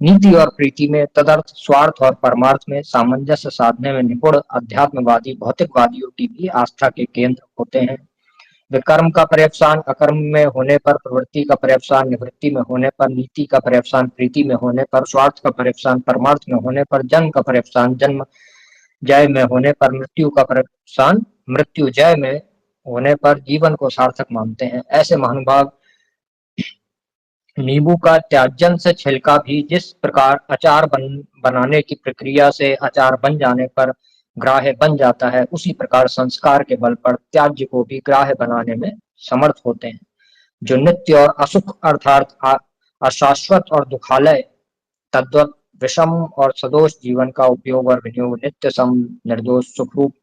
नीति और प्रीति में, तदर्थ स्वार्थ और परमार्थ में सामंजस्य साधने में निपुण अध्यात्मवादी भौतिकवादियों की भी आस्था के केंद्र होते हैं। वे कर्म का पर्यवसान अकर्म में होने पर, प्रवृत्ति का पर्यवसान निवृत्ति में होने पर, नीति का पर्यवसान प्रीति में होने पर, स्वार्थ का पर्यवसान परमार्थ में होने पर, जन्म का पर्यवसान जन्म जय में होने पर, मृत्यु का पर्यवसान मृत्यु जय में होने पर जीवन को सार्थक मानते हैं। ऐसे महानुभाव नींबू का त्याज्यन से छिलका भी जिस प्रकार अचार बनाने की प्रक्रिया से अचार बन जाने पर ग्राह्य बन जाता है, उसी प्रकार संस्कार के बल पर त्याज्य को भी ग्राह्य बनाने में समर्थ होते हैं। जो नित्य और असुख अर्थात अशाश्वत और दुखालय तद्वत विषम और सदोष जीवन का उपयोग और विनियोग नित्य सम निर्दोष सुखरूप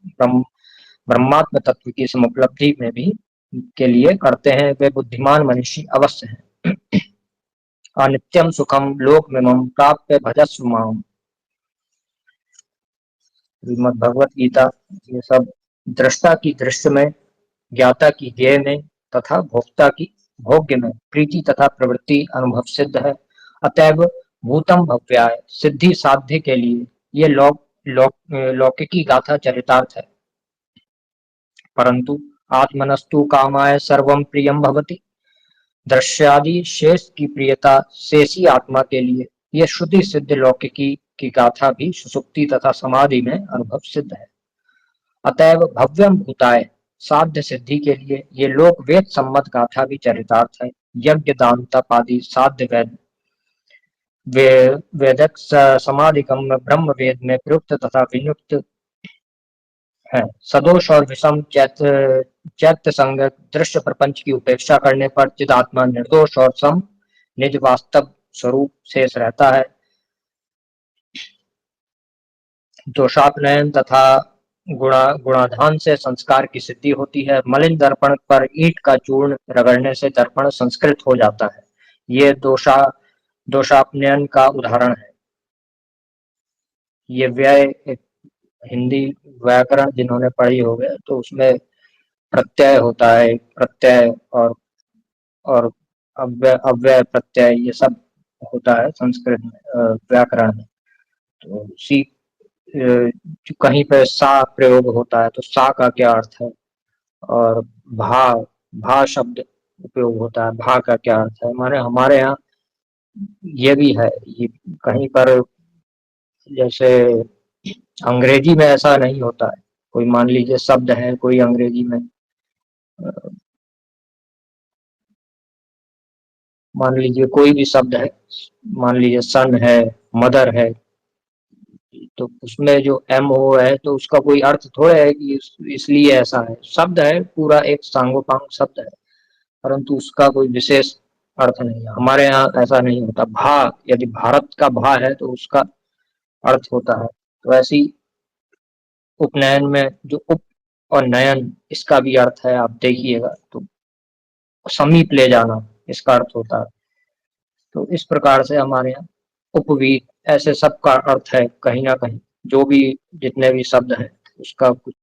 ब्रह्मात्म तत्व की समुपलब्धि में भी के लिए करते हैं, वे बुद्धिमान मनुष्य अवश्य हैं। अनित्यम सुखम लोकमिमं प्राप्य भजस्व माम। श्रीमद् भगवत गीता। ये सब दृष्टा की दृश्य में, ज्ञाता की ज्ञेय में तथा भोक्ता की भोग्य में प्रीति तथा प्रवृत्ति अनुभव सिद्ध है। अतएव भूतम भव्याय सिद्धि साध्य के लिए ये लौकिकी गाथा चरितार्थ है। परंतु आत्मनस्तु कामाय सर्वं प्रियम भवति। दृश्यादि शेष की प्रियता शेषी आत्मा के लिए यह श्रुति सिद्ध लौकिकी की गाथा भी सुसुप्ति तथा समाधि में अनुभव सिद्ध है। अतएव भव्यम भूताय साध्य सिद्धि के लिए ये लोक वेद सम्मत गाथा भी चरितार्थ है। यज्ञ दान तप आदि साध्य वेदक समाधिकम ब्रह्म वेद में प्रयुक्त तथा विनियुक्त है। सदोष और विषम चैत्य संग दृश्य प्रपंच की उपेक्षा करने पर चिदात्मा निर्दोष और सम निज वास्तव स्वरूप शेष रहता है। दोषापनयन तथा गुणाधान से संस्कार की सिद्धि होती है। मलिन दर्पण पर ईंट का चूर्ण रगड़ने से दर्पण संस्कृत हो जाता है। ये दोषापनयन का उदाहरण है। ये व्यय हिंदी व्याकरण जिन्होंने पढ़ी होगे तो उसमें प्रत्यय होता है, प्रत्यय और अव्यय प्रत्यय ये सब होता है संस्कृत में, व्याकरण में। तो सी कहीं पे सा प्रयोग होता है तो सा का क्या अर्थ है, और भा भा शब्द उपयोग होता है, भा का क्या अर्थ है। माने हमारे यहाँ ये भी है, ये कहीं पर जैसे अंग्रेजी में ऐसा नहीं होता है। कोई मान लीजिए शब्द है, कोई अंग्रेजी में मान लीजिए कोई भी शब्द है, मान लीजिए सन है, मदर है, तो उसमें जो एम ओ है तो उसका कोई अर्थ थोड़ा है कि इसलिए ऐसा है। शब्द है, पूरा एक सांगोपांग शब्द है, परंतु उसका कोई विशेष अर्थ नहीं है। हमारे यहाँ ऐसा नहीं होता। भा यदि भारत का भा है तो उसका अर्थ होता है। तो ऐसी उपनयन में जो उप और नयन इसका भी अर्थ है, आप देखिएगा तो समीप ले जाना इसका अर्थ होता है। तो इस प्रकार से हमारे यहाँ उपवीत ऐसे सब का अर्थ है कहीं ना कहीं। जो भी जितने भी शब्द हैं उसका कुछ